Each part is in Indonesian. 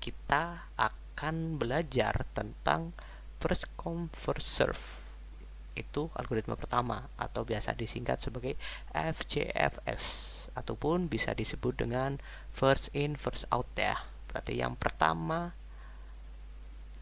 kita akan belajar tentang first come first serve. Itu algoritma pertama atau biasa disingkat sebagai FCFS ataupun bisa disebut dengan first in first out ya. Berarti yang pertama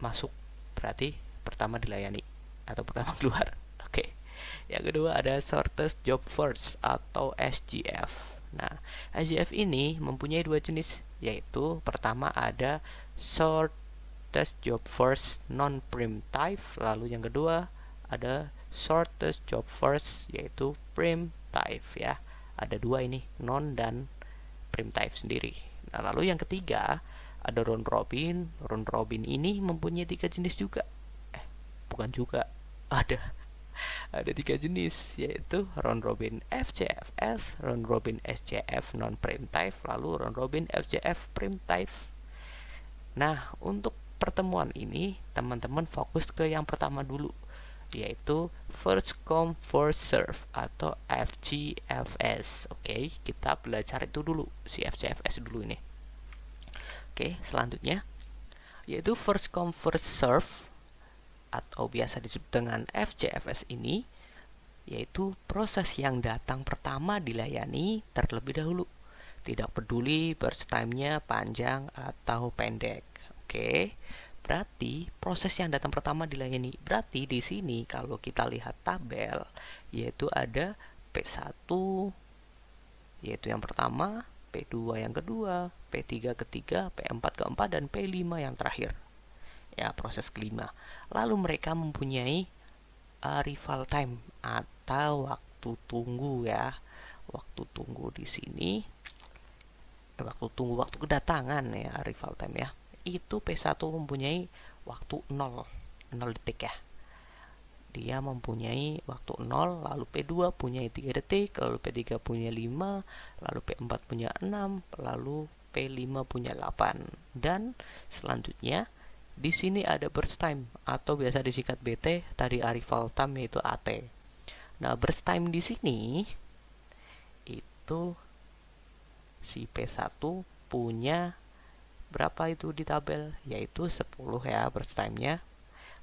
masuk berarti pertama dilayani atau pertama keluar. Oke. Yang kedua ada shortest job first atau SJF. Nah, SJF ini mempunyai dua jenis, yaitu pertama ada shortest job first non primitive, lalu yang kedua ada shortest job first yaitu primitive ya. Ada dua ini, non dan primitive sendiri. Nah, lalu yang ketiga ada round robin. Round robin ini mempunyai tiga jenis juga. Bukan juga, ada tiga jenis, yaitu round robin FCFS, round robin SJF non primitive, lalu round robin FJF primitive. Nah, untuk pertemuan ini teman-teman fokus ke yang pertama dulu, yaitu first come first serve atau FCFS. Oke, kita belajar itu dulu, si FCFS dulu ini. Oke, selanjutnya yaitu first come first serve atau biasa disebut dengan FCFS ini, yaitu proses yang datang pertama dilayani terlebih dahulu, tidak peduli burst time-nya panjang atau pendek. Oke, berarti proses yang datang pertama dilayani. Berarti di sini kalau kita lihat tabel, yaitu ada P1 yaitu yang pertama, P2 yang kedua, P3 ketiga, P4 keempat, dan P5 yang terakhir. Ya, proses kelima. Lalu mereka mempunyai arrival time atau waktu tunggu ya. Waktu tunggu di sini waktu kedatangan ya, arrival time ya. Itu P1 mempunyai waktu 0 detik ya. Dia mempunyai waktu 0, lalu P2 punya 3 detik, lalu P3 punya 5, lalu P4 punya 6, lalu P5 punya 8. Dan selanjutnya di sini ada burst time atau biasa disingkat BT, tadi arrival time yaitu AT. Nah, burst time di sini itu si P1 punya berapa itu di tabel, yaitu 10 ya burst time-nya.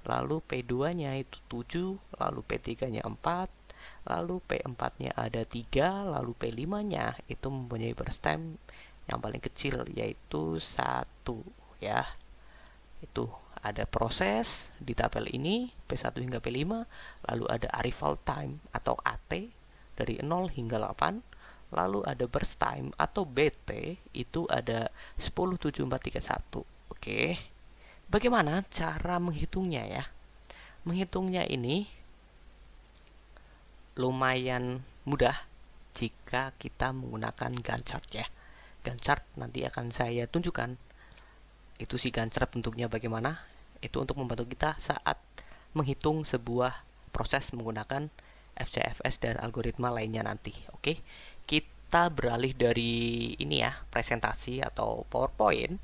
Lalu P2-nya itu 7, lalu P3-nya 4, lalu P4-nya ada 3, lalu P5-nya itu mempunyai burst time yang paling kecil yaitu 1 ya. Itu ada proses di tabel ini P1 hingga P5, lalu ada arrival time atau AT dari 0 hingga 8, lalu ada burst time atau BT itu ada 10, 7, 4, 3, 1. Oke. Bagaimana cara menghitungnya ya? Menghitungnya ini lumayan mudah jika kita menggunakan Gantt chart ya. Gantt chart nanti akan saya tunjukkan. Itu si Gantt chart bentuknya bagaimana. Itu untuk membantu kita saat menghitung sebuah proses menggunakan FCFS dan algoritma lainnya nanti. Oke. Kita beralih dari ini ya, presentasi atau PowerPoint.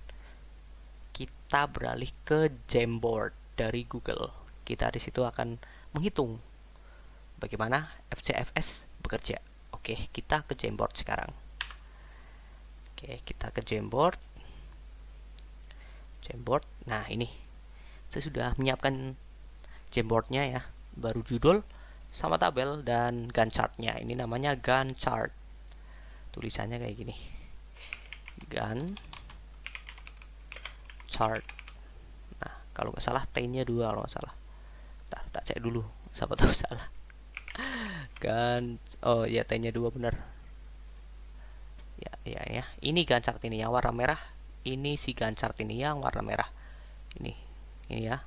Kita beralih ke Jamboard dari Google. Kita di situ akan menghitung bagaimana FCFS bekerja. Oke, kita ke Jamboard sekarang. Oke, kita ke Jamboard. Nah, ini saya sudah menyiapkan Jamboardnya ya, baru judul sama tabel dan Gantt chart-nya. Ini namanya Gantt chart. Tulisannya kayak gini. Gantt chart. Nah, kalau nggak salah T-nya 2 kalau nggak salah. Tak cek dulu, siapa tahu salah. Kan, oh ya T-nya 2 bener. Ya. Ini Gantt chart ini yang warna merah. Ini si Gantt chart ini yang warna merah. Ini ya.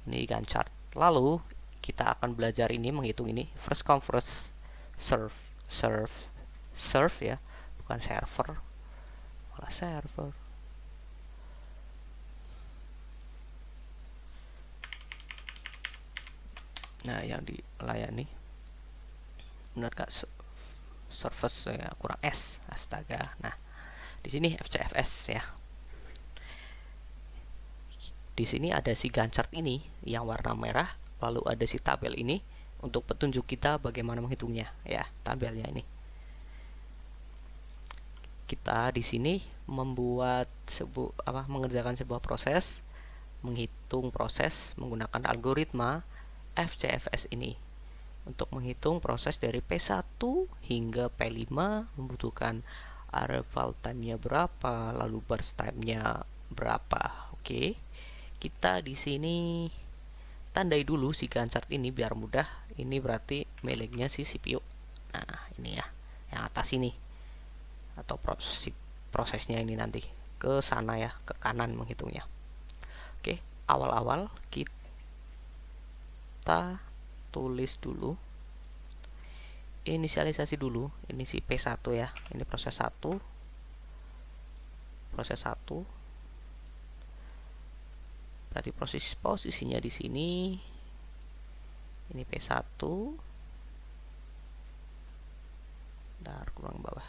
Ini Gantt chart. Lalu kita akan belajar ini, menghitung ini first come first serve ya, bukan server. Malah server. Nah, yang dilayani benar kak, service ya, kurang S, astaga. Nah, di sini FCFS ya. Di sini ada si Gantt chart ini yang warna merah, lalu ada si tabel ini untuk petunjuk kita bagaimana menghitungnya ya, tabelnya ini. kita di sini mengerjakan sebuah proses, menghitung proses menggunakan algoritma FCFS ini. Untuk menghitung proses dari P1 hingga P5 membutuhkan arrival time-nya berapa, lalu burst time-nya berapa. Oke. Kita di sini tandai dulu si Gantt chart ini biar mudah. Ini berarti miliknya si CPU. Nah, ini ya, yang atas ini. Atau prosesnya ini nanti ke sana ya, ke kanan menghitungnya. Oke, awal-awal kita tulis dulu, inisialisasi dulu. Ini si P1 ya, ini proses 1, berarti posisinya di sini. Ini P1, dar kurang bawah,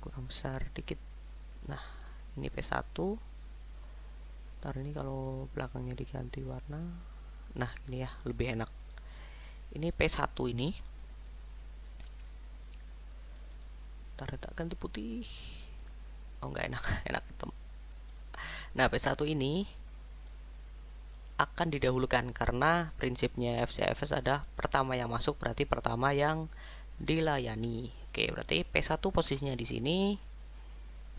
kurang besar dikit. Nah, ini P1. Ntar ini kalau belakangnya diganti warna, nah ini ya lebih enak. Ini P1 ini, ntar tak ganti putih. Oh nggak enak, enak hitam. Nah, P1 ini akan didahulukan karena prinsipnya FCFS ada pertama yang masuk berarti pertama yang dilayani. Oke, berarti P1 posisinya di sini.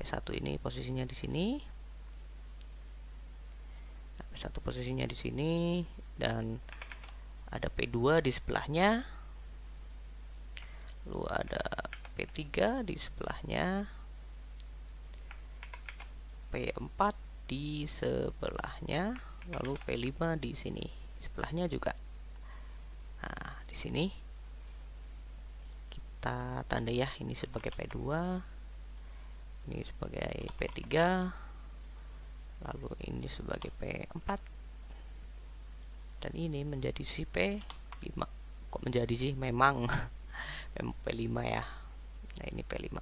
P1 ini posisinya di sini. Nah, P1 posisinya di sini dan ada P2 di sebelahnya. Lalu ada P3 di sebelahnya. P4 di sebelahnya, lalu P5 di sini sebelahnya juga. Nah, di sini kita tanda ya, ini sebagai P2, ini sebagai P3, lalu ini sebagai P4, dan ini menjadi si P5. Kok menjadi sih? Memang P5 ya. Nah, ini P5.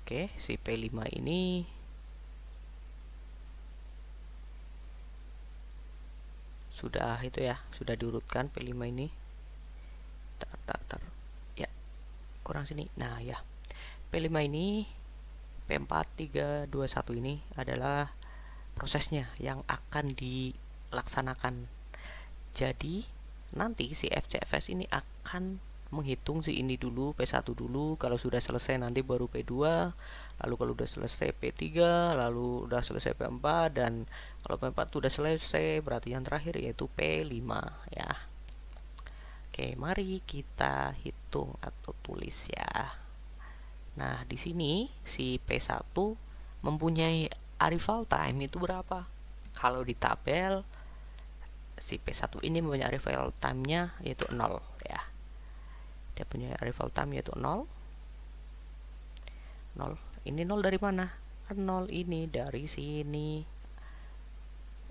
Oke, si P5 ini sudah itu ya, sudah diurutkan P5 ini. Tar. Ya, kurang sini. Nah, ya. P5 ini P4 3 2 1 ini adalah prosesnya yang akan dilaksanakan. Jadi, nanti si FCFS ini akan menghitung si ini dulu, P1 dulu. Kalau sudah selesai nanti baru P2, lalu kalau udah selesai P3, lalu udah selesai P4, dan kalau P4 sudah selesai berarti yang terakhir yaitu P5 ya. Oke, mari kita hitung atau tulis ya. Nah, di sini si P1 mempunyai arrival time itu berapa? Kalau di tabel si P1 ini mempunyai arrival time-nya yaitu 0 ya. Dia punya arrival time yaitu 0. Ini 0 dari mana? 0 ini dari sini.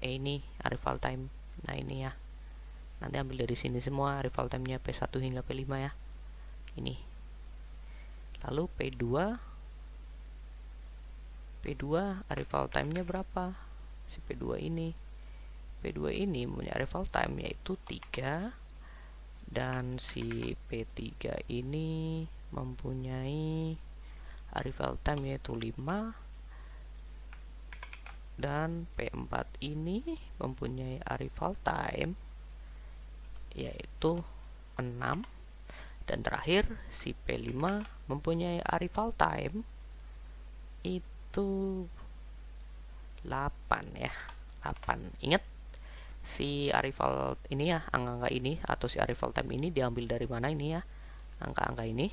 Ini arrival time. Nah, ini ya. Nanti ambil dari sini semua arrival time-nya P1 hingga P5 ya. Ini. Lalu P2 arrival time-nya berapa? Si P2 ini mempunyai arrival time yaitu 3. Dan si P3 ini mempunyai arrival time yaitu 5, dan P4 ini mempunyai arrival time yaitu 6, dan terakhir si P5 mempunyai arrival time itu 8 ya. 8. Ingat, si arrival ini ya, angka-angka ini atau si arrival time ini diambil dari mana ini ya? Angka-angka ini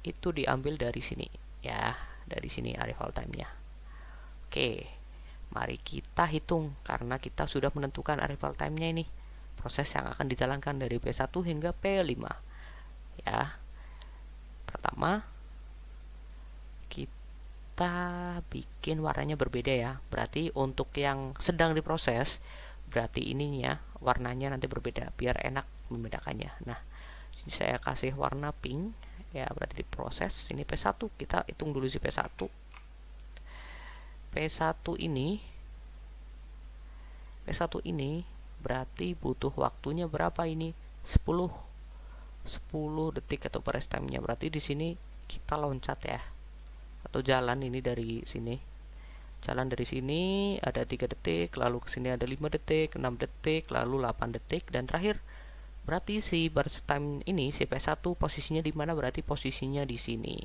itu diambil dari sini ya, dari sini arrival time-nya. Oke, mari kita hitung karena kita sudah menentukan arrival time-nya ini. Proses yang akan dijalankan dari P1 hingga P5 ya. Pertama, kita bikin warnanya berbeda ya. Berarti untuk yang sedang diproses, berarti ininya warnanya nanti berbeda biar enak membedakannya. Nah, sini saya kasih warna pink ya, berarti diproses. Ini P1, kita hitung dulu si P1. P1 ini berarti butuh waktunya berapa ini? 10 10 detik atau press time-nya. Berarti di sini kita loncat ya, atau jalan ini dari sini. Jalan dari sini ada 3 detik, lalu ke sini ada 5 detik, 6 detik, lalu 8 detik, dan terakhir berarti si burst time ini si P1 posisinya di mana? Berarti posisinya di sini.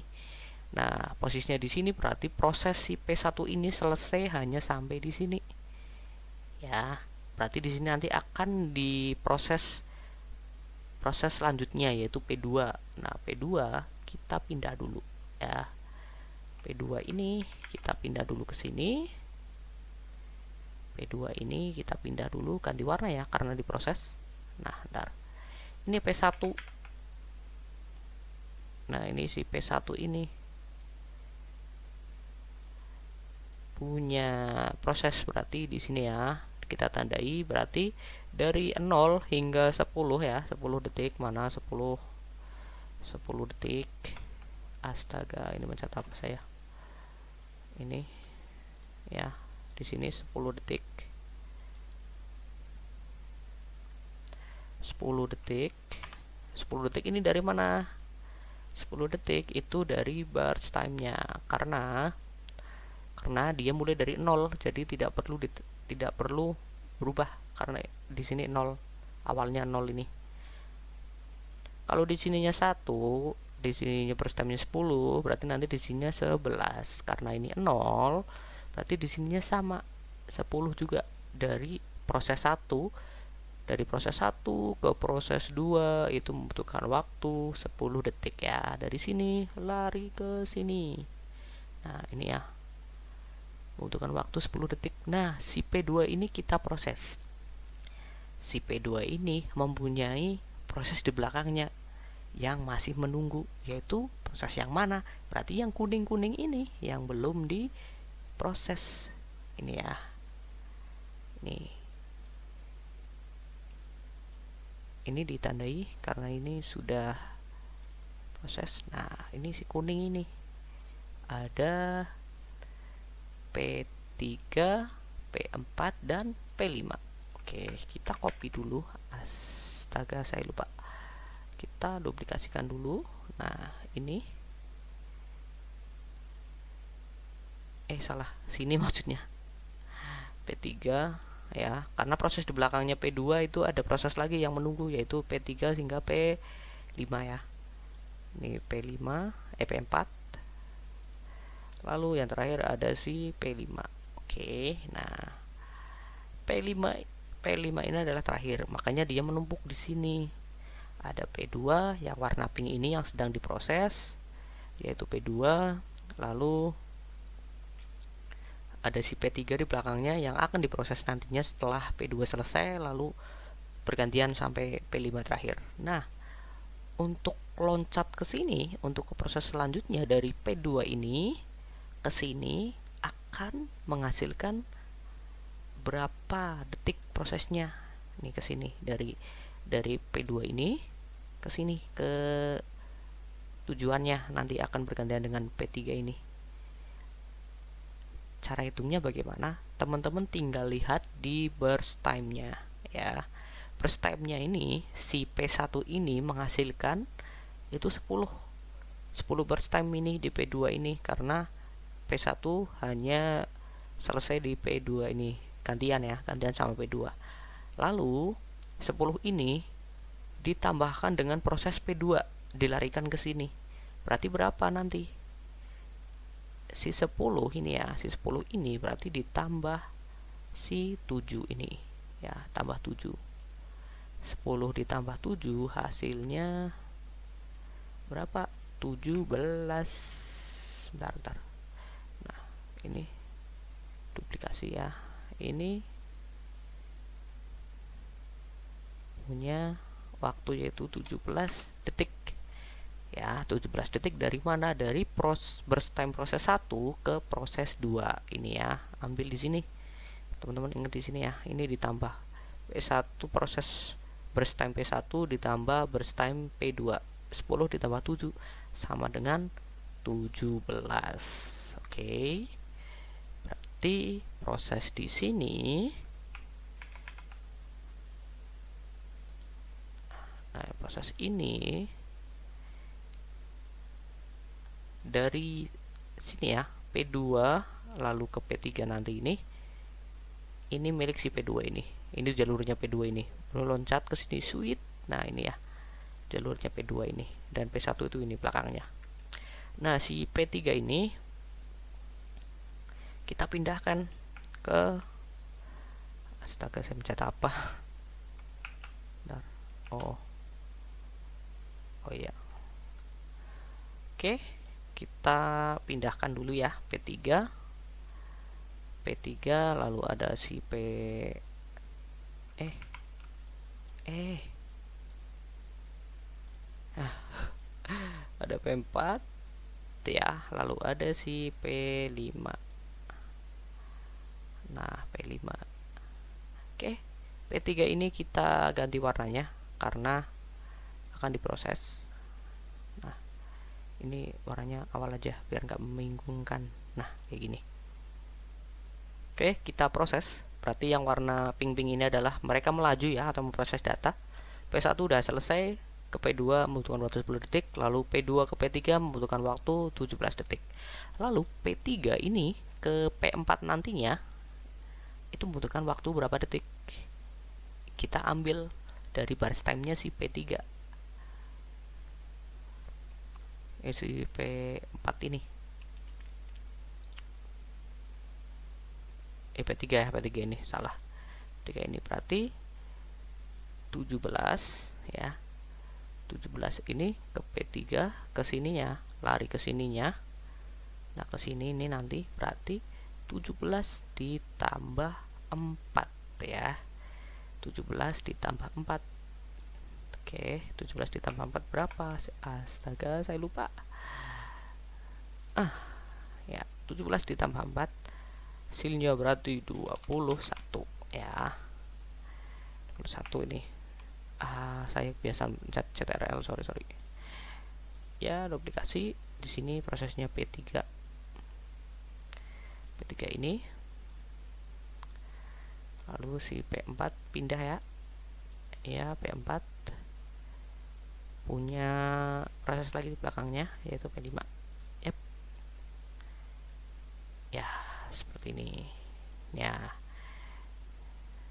Nah, posisinya di sini berarti proses si P1 ini selesai hanya sampai di sini. Ya, berarti di sini nanti akan diproses proses selanjutnya yaitu P2. Nah, P2 kita pindah dulu ya. P2 ini kita pindah dulu ke sini. P2 ini kita pindah dulu, ganti warna ya karena diproses. Nah, ntar. Ini P1. Nah, ini si P1 ini punya proses, berarti di sini ya kita tandai, berarti dari 0 hingga 10 ya, 10 detik. Mana 10 detik. Astaga, ini mencet apa saya? Ini ya, di sini 10 detik. 10 detik. 10 detik ini dari mana? 10 detik itu dari burst time-nya, karena dia mulai dari 0, jadi tidak perlu berubah karena di sini 0, awalnya 0 ini. Kalau di sininya 1, di sininya burst time-nya 10, berarti nanti di sininya 11. Karena ini 0, berarti di sininya sama 10 juga. Dari proses 1 ke proses 2 itu membutuhkan waktu 10 detik ya. Dari sini lari ke sini. Nah, ini ya, membutuhkan waktu 10 detik. Nah, si P2 ini kita proses. Si P2 ini mempunyai proses di belakangnya yang masih menunggu, yaitu proses yang mana? Berarti yang kuning-kuning ini yang belum diproses. Ini ya. Ini ditandai karena ini sudah proses. Nah, ini si kuning ini ada P3, P4, dan P5. Oke, kita copy dulu. Astaga, saya lupa. Kita duplikasikan dulu. Nah, ini salah. Sini maksudnya. P3 ya, karena proses di belakangnya P2 itu ada proses lagi yang menunggu, yaitu P3 hingga P5 ya. Ini P5, P4. Lalu yang terakhir ada si P5. Oke, nah P5 ini adalah terakhir, makanya dia menumpuk di sini. Ada P2 yang warna pink ini yang sedang diproses, yaitu P2. Lalu ada si P3 di belakangnya yang akan diproses nantinya setelah P2 selesai, lalu bergantian sampai P5 terakhir. Nah, untuk loncat ke sini, untuk ke proses selanjutnya dari P2 ini ke sini akan menghasilkan berapa detik prosesnya. Ini ke sini dari P2 ini ke sini ke tujuannya nanti akan bergantian dengan P3 ini. Cara hitungnya bagaimana? Teman-teman tinggal lihat di burst time-nya ya. Burst time-nya ini si P1 ini menghasilkan itu 10 burst time ini di P2 ini, karena P1 hanya selesai di P2 ini, gantian sama P2. Lalu 10 ini ditambahkan dengan proses P2, dilarikan ke sini. Berarti berapa nanti? Si 10 ini ya, si 10 ini berarti ditambah si 7 ini ya, tambah 7. 10 ditambah 7 hasilnya berapa? 17. Bentar. Nah, ini duplikasi ya. Ini punya waktu yaitu 17 detik. Ya, 17 detik dari mana? Dari burst time proses 1 ke proses 2 ini ya. Ambil di sini. Teman-teman ingat di sini ya. Ini ditambah P1 proses burst time P1 ditambah burst time P2. 10 ditambah 7 sama dengan 17. Oke. Berarti proses di sini, nah, proses ini dari sini ya, P2 lalu ke P3 nanti ini milik si P2 ini jalurnya P2 ini, lalu loncat ke sini switch. Nah ini ya jalurnya P2 ini, dan P1 itu ini belakangnya. Nah si P3 ini kita pindahkan ke, astaga saya mencet apa. Bentar. Oh iya, oke, kita pindahkan dulu ya P3 lalu ada si ada P4 ya, lalu ada si P5. Nah P5, oke, P3 ini kita ganti warnanya karena akan diproses. Nah ini warnanya awal aja biar nggak membingungkan. Nah kayak gini. Oke, kita proses. Berarti yang warna pink-pink ini adalah mereka melaju ya, atau memproses data. P1 udah selesai, ke P2 membutuhkan waktu 10 detik, lalu P2 ke P3 membutuhkan waktu 17 detik. Lalu P3 ini ke P4 nantinya itu membutuhkan waktu berapa detik? Kita ambil dari baris time-nya si P3. Si P4 ini. P3 ya, P3 ini salah. P3 ini berarti 17 ya. 17 ini ke P3 ke sininya, lari ke sininya. Nah, ke sini ini nanti berarti 17 ditambah 4 ya. 17 ditambah 4. Oke, 17 ditambah 4 berapa? Astaga, saya lupa. Ya, 17 ditambah 4 hasilnya berarti 21 ya. 21 ini. Saya biasa CTRL, sorry. Ya, duplikasi di sini prosesnya P3 ini. Lalu si P4 pindah ya. Ya, P4 punya proses lagi di belakangnya yaitu P5. Yep. Ya, seperti ini. Ya.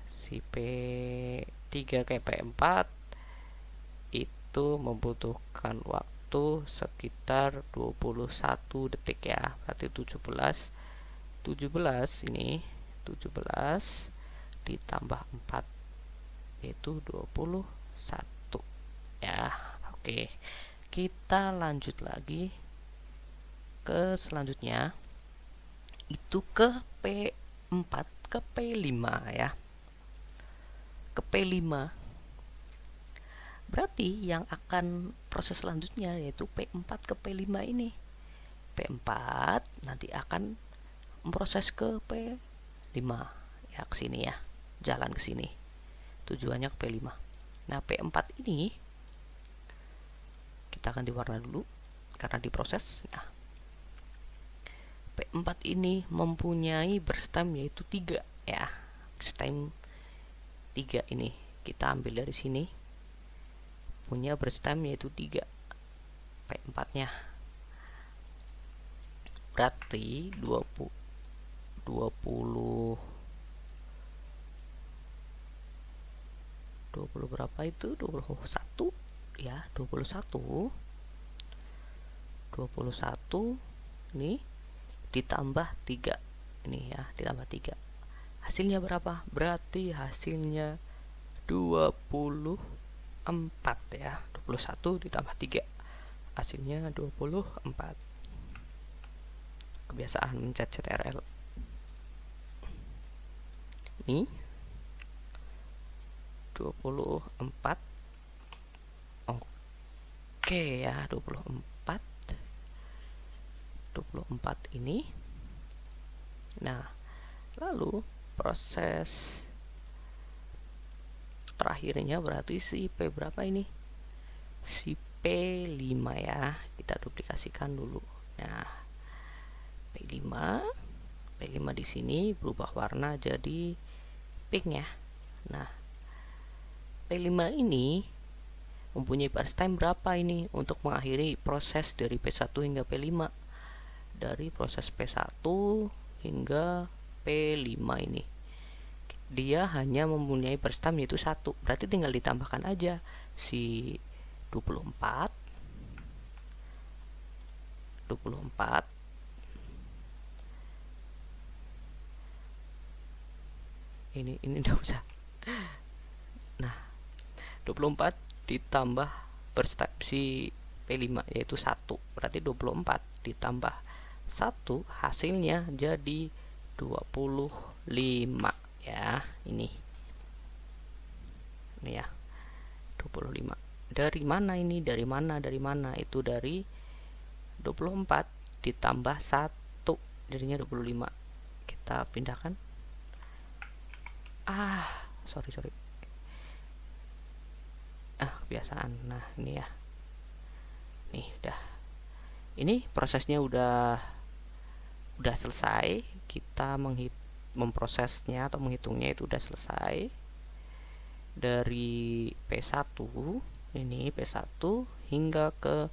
Si P3 ke P4 itu membutuhkan waktu sekitar 21 detik ya. Berarti 17 ini 17 ditambah 4 yaitu 21 ya. Oke, kita lanjut lagi ke selanjutnya, itu ke P4 ke P5 ya. Ke P5 berarti yang akan proses selanjutnya yaitu P4 ke P5 ini. P4 nanti akan memproses ke P5 ya, ke sini ya, jalan ke sini, tujuannya ke P5. Nah P4 ini kita akan diwarna dulu karena diproses. Nah P4 ini mempunyai burst time yaitu 3 ya. Burst time 3 ini kita ambil dari sini, punya burst time yaitu 3 P4 nya. Berarti 20 berapa itu? 21 ya, 21 ini ditambah 3 ini ya, ditambah 3 hasilnya berapa? Berarti hasilnya 24 ya. 21 ditambah 3 hasilnya 24. Kebiasaan mencet CTRL ini 24. Oke ya, 24 ini. Nah lalu proses terakhirnya berarti si P berapa ini? Si P5 ya, kita duplikasikan dulu. Nah P5 di sini berubah warna jadi pink ya. Nah P5 ini mempunyai baris time berapa ini untuk mengakhiri proses dari P1 hingga P5. Dari proses P1 hingga P5 ini dia hanya mempunyai baris time yaitu 1, berarti tinggal ditambahkan aja si 24 ini udah usah. Nah, 24 ditambah baris time si P5 yaitu 1, berarti 24 ditambah 1 hasilnya jadi 25 ya. Ini ya 25. Dari mana ini? Dari mana? Itu dari 24 ditambah 1 jadinya 25. Kita pindahkan. Sorry. Kebiasaan. Nah, ini ya. Nih, udah. Ini prosesnya udah selesai. Kita memprosesnya atau menghitungnya itu udah selesai. Dari P1 ini P1 hingga ke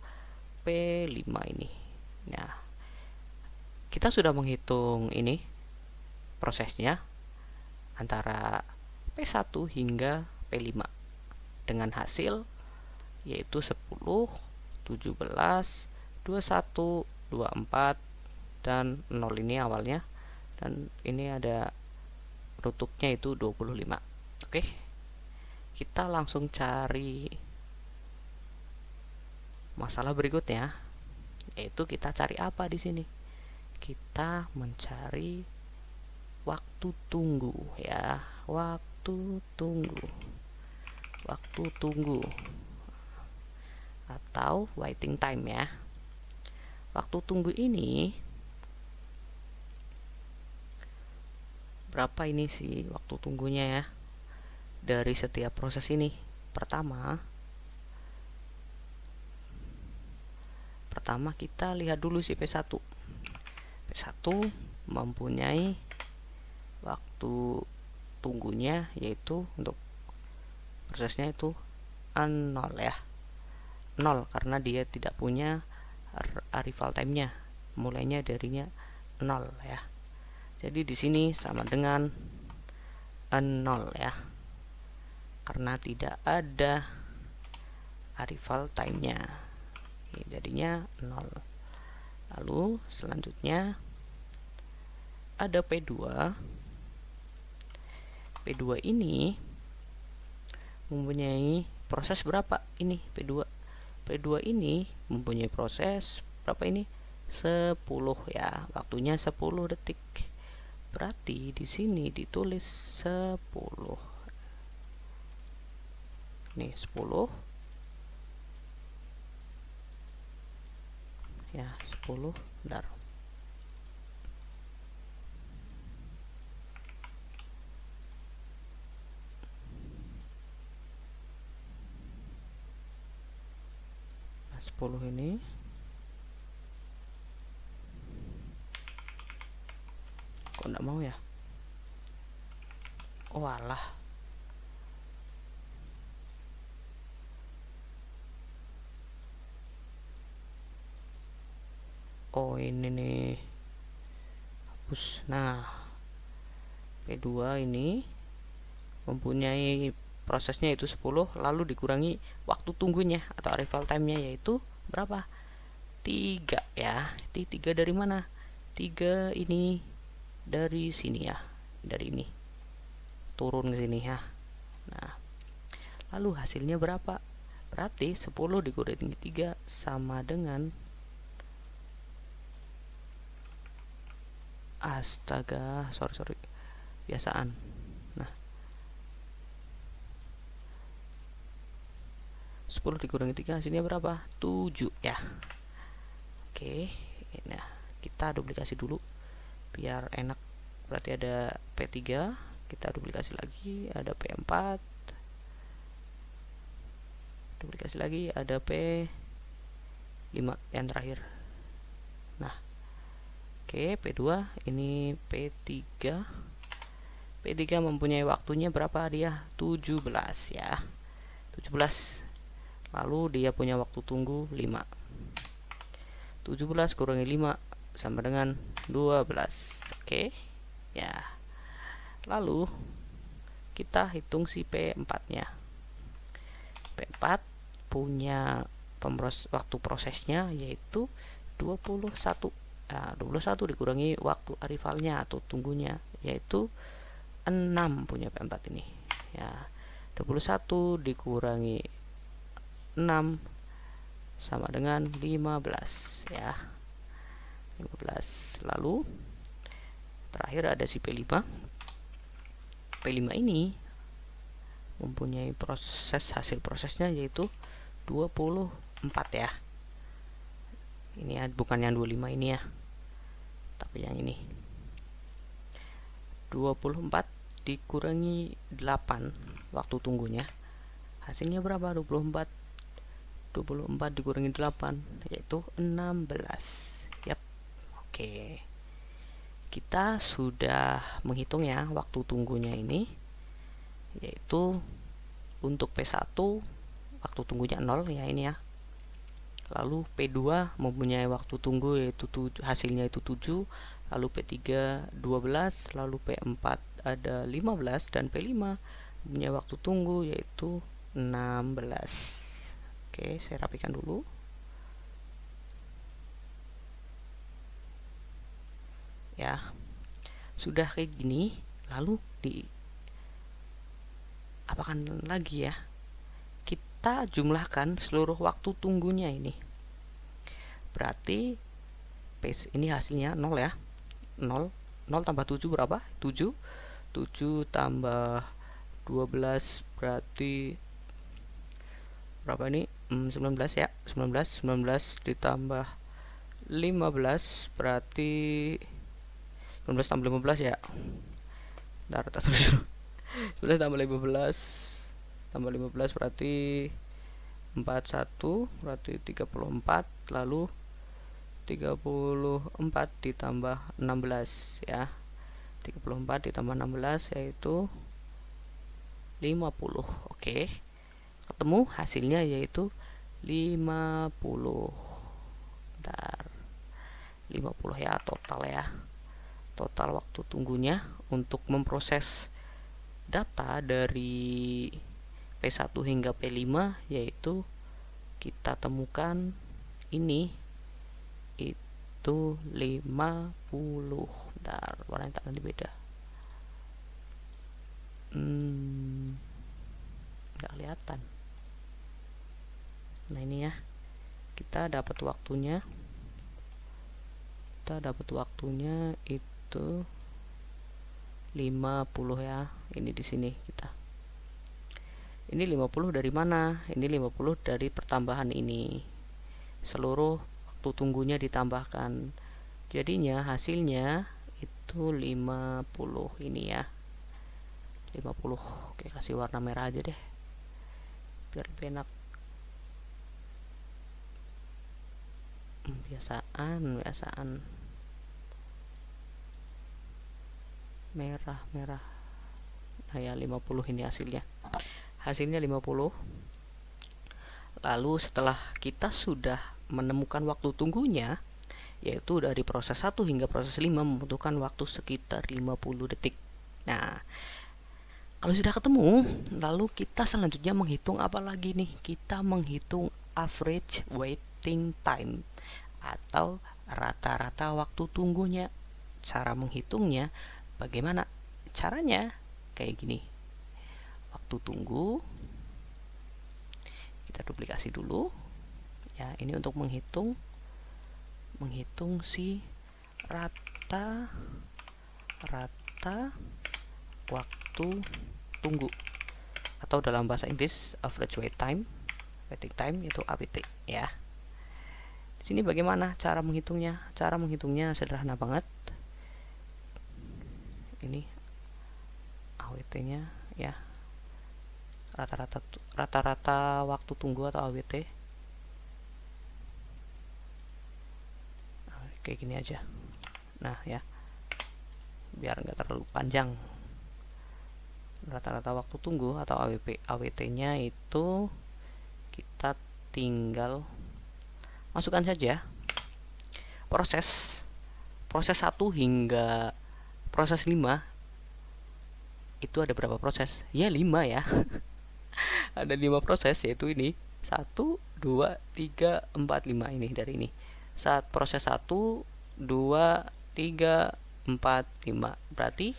P5 ini. Nah, kita sudah menghitung ini prosesnya antara P1 hingga P5 dengan hasil yaitu 10, 17, 21, 24 dan 0 ini awalnya, dan ini ada penutupnya itu 25. Oke. Kita langsung cari masalah berikutnya, yaitu kita cari apa di sini? Kita mencari waktu tunggu ya, waktu tunggu atau waiting time ya. Waktu tunggu ini berapa ini sih waktu tunggunya ya dari setiap proses ini? Pertama kita lihat dulu si P1 mempunyai waktu tunggunya yaitu untuk prosesnya itu 0 ya, 0 karena dia tidak punya arrival time-nya, mulainya darinya 0 ya. Jadi di sini sama dengan 0 ya, karena tidak ada arrival time-nya. Jadinya 0. Lalu selanjutnya ada P2. P2 ini mempunyai proses berapa ini? P2 ini mempunyai proses berapa ini? 10 ya. Waktunya 10 detik. Berarti di sini ditulis 10. Nih 10 ya, 10 bentar. Nah, 10 ini kok enggak mau ya? Oh alah. Oh ini nih, hapus. Nah, P2 ini mempunyai prosesnya itu 10 lalu dikurangi waktu tunggunya atau arrival time-nya yaitu berapa? 3 ya. 3 dari mana? 3 ini dari sini ya, dari ini turun ke sini ya. Nah, lalu hasilnya berapa? Berarti 10 dikurangi 3 sama dengan, astaga, sorry biasaan. Nah, 10 dikurangi 3 hasilnya berapa? 7 ya. Oke. Nah, kita duplikasi dulu biar enak. Berarti ada P3, kita duplikasi lagi, ada P4, duplikasi lagi, ada P5 yang terakhir. Nah, oke, P2 ini P3 mempunyai waktunya berapa dia? 17 ya, 17. Lalu dia punya waktu tunggu 5. 17 kurangi 5 sama dengan 12. Oke. Ya. Lalu kita hitung si P4-nya. P4 punya waktu prosesnya yaitu 21. Nah, 21 dikurangi waktu arrivalnya atau tunggunya yaitu 6 punya P4 ini. Ya, 21 dikurangi 6 sama dengan 15 ya. 15. Lalu terakhir ada si P5. P5 ini mempunyai hasil prosesnya yaitu 24 ya. Ini ya, bukan yang 25 ini ya, tapi yang ini. 24 dikurangi 8 waktu tunggunya. Hasilnya berapa? 24. 24 dikurangi 8 yaitu 16. Yap. Oke. Kita sudah menghitung ya waktu tunggunya ini, yaitu untuk P1 waktu tunggunya 0 ya ini ya. Lalu P2 mempunyai waktu tunggu yaitu hasilnya itu 7, lalu P3 12, lalu P4 ada 15 dan P5 mempunyai waktu tunggu yaitu 16. Oke, saya rapikan dulu. Ya. Sudah kayak gini, lalu apakan lagi ya? Kita jumlahkan seluruh waktu tunggunya ini. Berarti ini hasilnya 0 ya. 0 tambah 7 berapa? 7 tambah 12 berarti berapa ini? 19 ya. 19 ditambah 15 berarti 19 tambah 15 ya. Bentar, 19 tambah 15 berarti 41 berarti 34, lalu 34 ditambah 16 ya. 34 ditambah 16 yaitu 50. Oke. Ketemu hasilnya yaitu 50. Bentar. 50 ya total ya. Total waktu tunggunya untuk memproses data dari P1 hingga P5 yaitu kita temukan ini itu 50. Bentar, warnanya tak ganti beda. Nggak kelihatan. Nah ini ya, kita dapat waktunya. Itu 50 ya. Ini di sini kita. Ini 50 dari mana? Ini 50 dari pertambahan ini. Seluruh waktu tunggunya ditambahkan. Jadinya hasilnya itu 50 ini ya. 50. Oke, kasih warna merah aja deh. Biar lebih enak. Biasaan. Merah. Nah ya 50 ini hasilnya. Hasilnya 50. Lalu setelah kita sudah menemukan waktu tunggunya, yaitu dari proses 1 hingga proses 5 membutuhkan waktu sekitar 50 detik. Nah, kalau sudah ketemu, lalu kita selanjutnya menghitung apa lagi nih? Kita menghitung average waiting time atau rata-rata waktu tunggunya. Cara menghitungnya bagaimana? Caranya kayak gini. Waktu tunggu kita duplikasi dulu. Ya, ini untuk menghitung si rata waktu tunggu atau dalam bahasa Inggris average waiting time itu AWT ya. Di sini bagaimana cara menghitungnya? Cara menghitungnya sederhana banget. Ini AWT-nya ya. Rata-rata waktu tunggu atau AWT. Nah, kayak gini aja. Nah, ya. Biar nggak terlalu panjang. Rata-rata waktu tunggu atau AWT-nya itu kita tinggal masukkan saja proses 1 hingga proses 5. Itu ada berapa proses? Ya 5 ya. Ada 5 proses, yaitu ini 1, 2, 3, 4, 5 ini dari ini. Saat proses 1, 2, 3, 4, 5. Berarti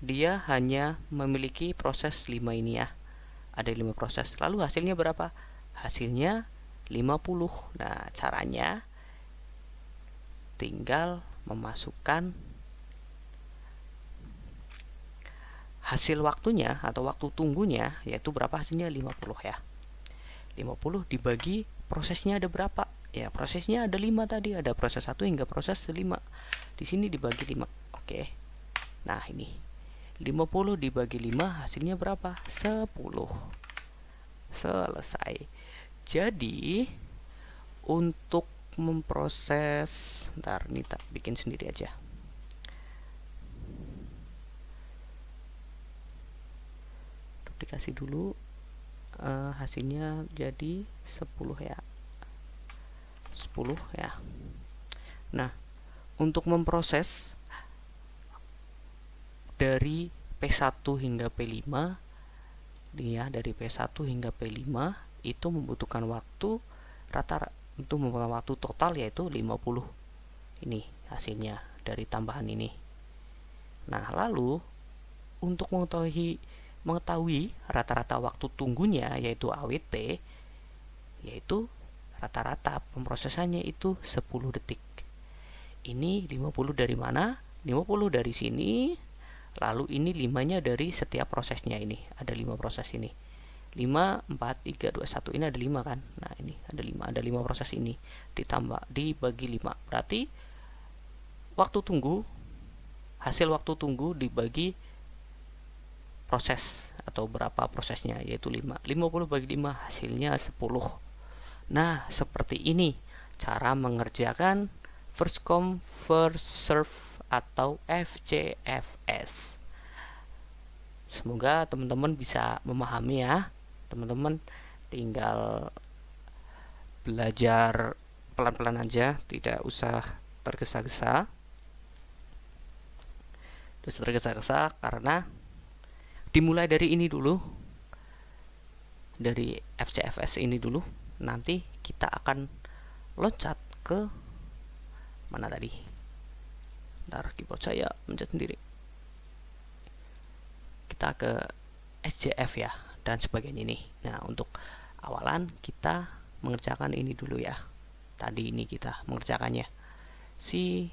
dia hanya memiliki proses 5 ini ya. Ada 5 proses. Lalu hasilnya berapa? Hasilnya 50. Nah, caranya tinggal memasukkan hasil waktunya atau waktu tunggunya, yaitu berapa hasilnya? 50 ya. 50 dibagi prosesnya ada berapa? Ya, prosesnya ada 5 tadi, ada proses 1 hingga proses 5. Di sini dibagi 5. Oke. Nah, ini 50 dibagi 5 hasilnya berapa? 10. Selesai. Jadi untuk memproses, ntar ini tak bikin sendiri aja. Duplikasi dulu. Hasilnya jadi 10 ya. 10 ya. Nah, untuk memproses dari P1 hingga P5 ya, dari P1 hingga P5 itu membutuhkan waktu untuk membutuhkan waktu total yaitu 50. Ini hasilnya dari tambahan ini. Nah, lalu untuk mengetahui rata-rata waktu tunggunya yaitu AWT, yaitu rata-rata pemrosesannya itu 10 detik. Ini 50 dari mana? 50 dari sini. Lalu ini 5-nya dari setiap prosesnya ini. Ada 5 proses ini. 5, 4, 3, 2, 1. Ini ada 5 kan? Nah, ini ada 5. Ada 5 proses ini. Ditambah, dibagi 5. Berarti hasil waktu tunggu dibagi proses atau berapa prosesnya, yaitu 5. 50 bagi 5 hasilnya 10. Nah, seperti ini cara mengerjakan first come first serve atau FCFS. Semoga teman-teman bisa memahami ya. Teman-teman tinggal belajar pelan-pelan aja, tidak usah tergesa-gesa. Karena dimulai dari ini dulu, dari FCFS ini dulu. Nanti kita akan loncat ke mana tadi? Ntar keyboard saya mencet sendiri. Kita ke SJF ya dan sebagainya ini. Nah, untuk awalan kita mengerjakan ini dulu ya. Tadi ini kita mengerjakannya. Si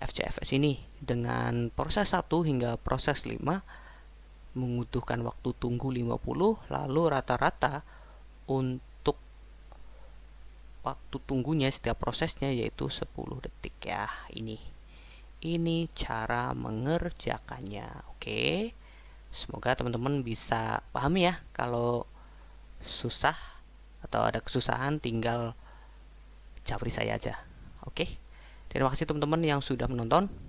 FCFS ini dengan proses 1 hingga proses 5 membutuhkan waktu tunggu 50, lalu rata-rata untuk waktu tunggunya setiap prosesnya yaitu 10 detik ya. Ini cara mengerjakannya. Oke. Semoga teman-teman bisa pahami ya. Kalau susah atau ada kesusahan tinggal japri saya aja. Oke. Terima kasih teman-teman yang sudah menonton.